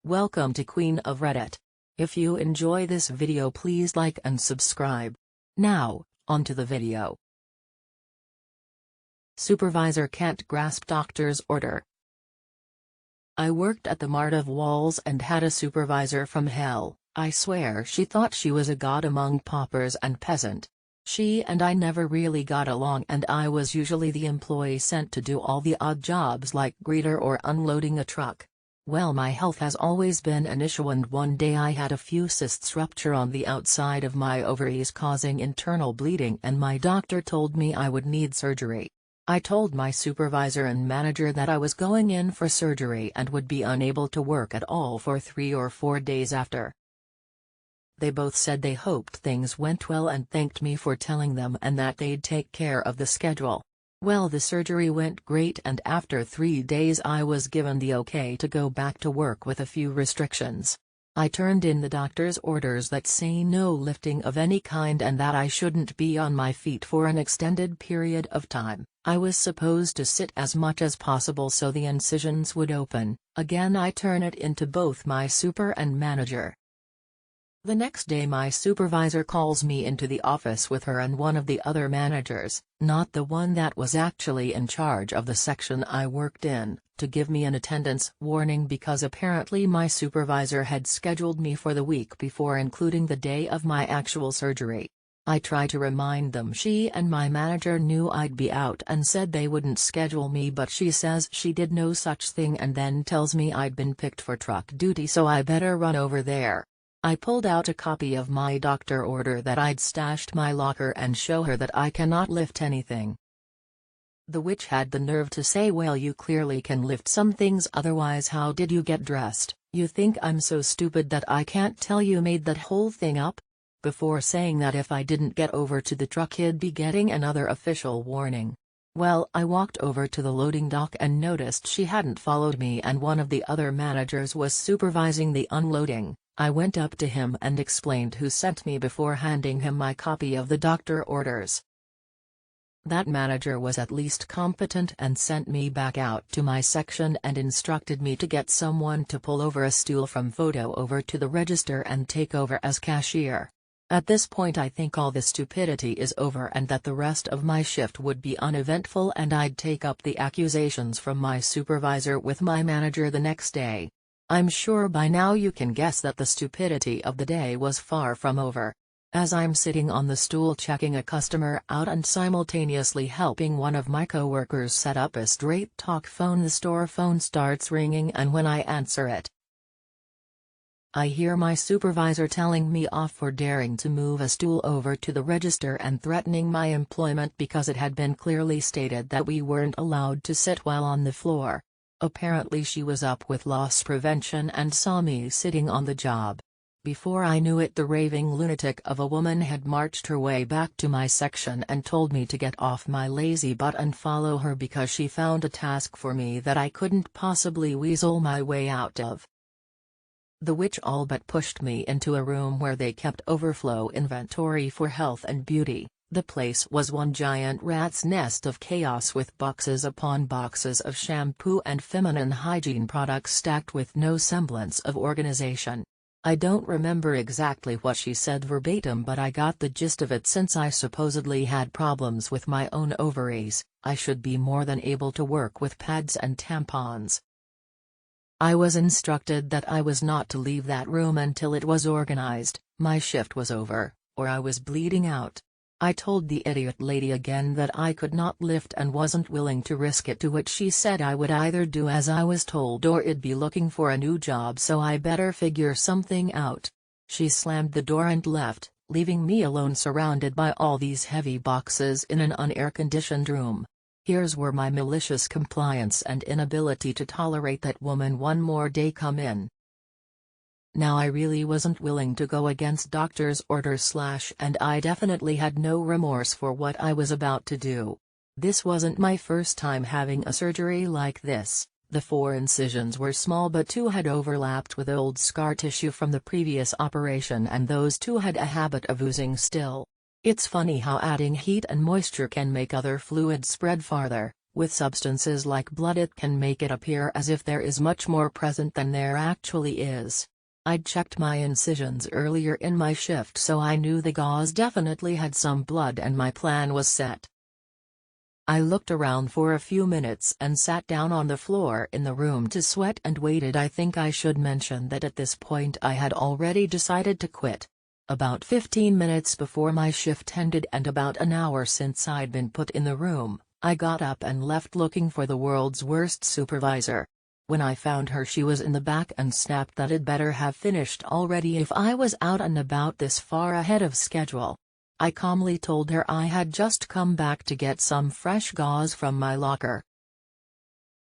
Welcome to Queen of Reddit. If you enjoy this video, please like and subscribe. Now, onto the video. Supervisor can't grasp doctor's order. I worked at the Mart of Walls and had a supervisor from hell. I swear she thought she was a god among paupers and peasant. She and I never really got along, and I was usually the employee sent to do all the odd jobs like greeter or unloading a truck. Well, my health has always been an issue, and one day I had a few cysts rupture on the outside of my ovaries causing internal bleeding, and my doctor told me I would need surgery. I told my supervisor and manager that I was going in for surgery and would be unable to work at all for 3 or 4 days after. They both said they hoped things went well and thanked me for telling them, and that they'd take care of the schedule. Well, the surgery went great, and after 3 days I was given the okay to go back to work with a few restrictions. I turned in the doctor's orders that say no lifting of any kind and that I shouldn't be on my feet for an extended period of time. I was supposed to sit as much as possible so the incisions would open. Again, I turn it into both my super and manager. The next day my supervisor calls me into the office with her and one of the other managers, not the one that was actually in charge of the section I worked in, to give me an attendance warning because apparently my supervisor had scheduled me for the week before, including the day of my actual surgery. I try to remind them she and my manager knew I'd be out and said they wouldn't schedule me, but she says she did no such thing and then tells me I'd been picked for truck duty, so I better run over there. I pulled out a copy of my doctor order that I'd stashed my locker and show her that I cannot lift anything. The witch had the nerve to say, "Well, you clearly can lift some things, otherwise how did you get dressed? You think I'm so stupid that I can't tell you made that whole thing up?" Before saying that if I didn't get over to the truck he'd be getting another official warning. Well, I walked over to the loading dock and noticed she hadn't followed me, and one of the other managers was supervising the unloading. I went up to him and explained who sent me before handing him my copy of the doctor orders. That manager was at least competent and sent me back out to my section and instructed me to get someone to pull over a stool from photo over to the register and take over as cashier. At this point I think all the stupidity is over and that the rest of my shift would be uneventful, and I'd take up the accusations from my supervisor with my manager the next day. I'm sure by now you can guess that the stupidity of the day was far from over. As I'm sitting on the stool checking a customer out and simultaneously helping one of my coworkers set up a straight talk phone, the store phone starts ringing, and when I answer it, I hear my supervisor telling me off for daring to move a stool over to the register and threatening my employment because it had been clearly stated that we weren't allowed to sit while on the floor. Apparently she was up with loss prevention and saw me sitting on the job. Before I knew it, the raving lunatic of a woman had marched her way back to my section and told me to get off my lazy butt and follow her because she found a task for me that I couldn't possibly weasel my way out of. The witch all but pushed me into a room where they kept overflow inventory for health and beauty. The place was one giant rat's nest of chaos, with boxes upon boxes of shampoo and feminine hygiene products stacked with no semblance of organization. I don't remember exactly what she said verbatim, but I got the gist of it. Since I supposedly had problems with my own ovaries, I should be more than able to work with pads and tampons. I was instructed that I was not to leave that room until it was organized, my shift was over, or I was bleeding out. I told the idiot lady again that I could not lift and wasn't willing to risk it, to which she said I would either do as I was told or I'd be looking for a new job, so I better figure something out. She slammed the door and left, leaving me alone surrounded by all these heavy boxes in an unair-conditioned room. Here's where my malicious compliance and inability to tolerate that woman one more day come in. Now I really wasn't willing to go against doctor's orders and I definitely had no remorse for what I was about to do. This wasn't my first time having a surgery like this. The 4 incisions were small, but 2 had overlapped with old scar tissue from the previous operation, and those 2 had a habit of oozing still. It's funny how adding heat and moisture can make other fluids spread farther. With substances like blood it can make it appear as if there is much more present than there actually is. I'd checked my incisions earlier in my shift, so I knew the gauze definitely had some blood and my plan was set. I looked around for a few minutes and sat down on the floor in the room to sweat and waited. I think I should mention that at this point I had already decided to quit. About 15 minutes before my shift ended and about an hour since I'd been put in the room, I got up and left looking for the world's worst supervisor. When I found her, she was in the back and snapped that I'd better have finished already if I was out and about this far ahead of schedule. I calmly told her I had just come back to get some fresh gauze from my locker.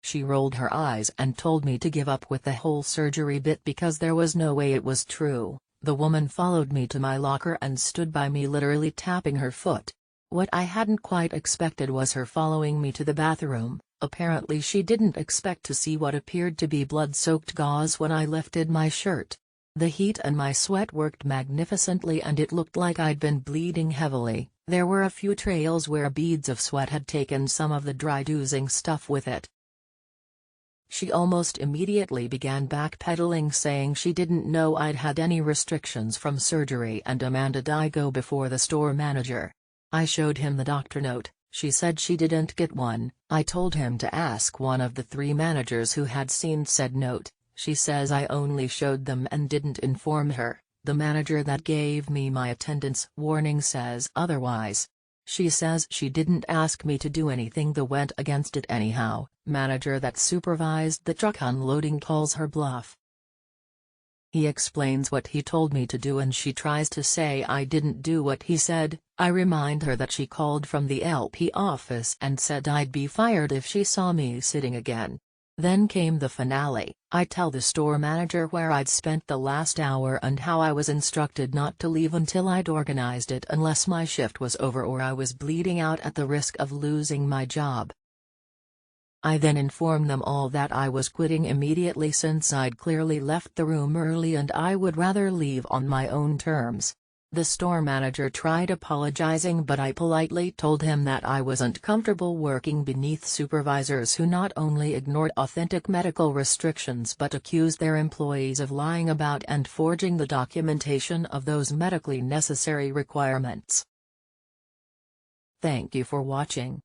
She rolled her eyes and told me to give up with the whole surgery bit because there was no way it was true. The woman followed me to my locker and stood by me, literally tapping her foot. What I hadn't quite expected was her following me to the bathroom. Apparently she didn't expect to see what appeared to be blood-soaked gauze when I lifted my shirt. The heat and my sweat worked magnificently and it looked like I'd been bleeding heavily. There were a few trails where beads of sweat had taken some of the dried oozing stuff with it. She almost immediately began backpedaling, saying she didn't know I'd had any restrictions from surgery and demanded I go before the store manager. I showed him the doctor note. She said she didn't get one. I told him to ask one of the 3 managers who had seen said note. She says I only showed them and didn't inform her. The manager that gave me my attendance warning says otherwise. She says she didn't ask me to do anything that went against it anyhow. Manager that supervised the truck unloading calls her bluff. He explains what he told me to do and she tries to say I didn't do what he said. I remind her that she called from the LP office and said I'd be fired if she saw me sitting again. Then came the finale. I tell the store manager where I'd spent the last hour and how I was instructed not to leave until I'd organized it unless my shift was over or I was bleeding out at the risk of losing my job. I then inform them all that I was quitting immediately since I'd clearly left the room early and I would rather leave on my own terms. The store manager tried apologizing, but I politely told him that I wasn't comfortable working beneath supervisors who not only ignored authentic medical restrictions but accused their employees of lying about and forging the documentation of those medically necessary requirements. Thank you for watching.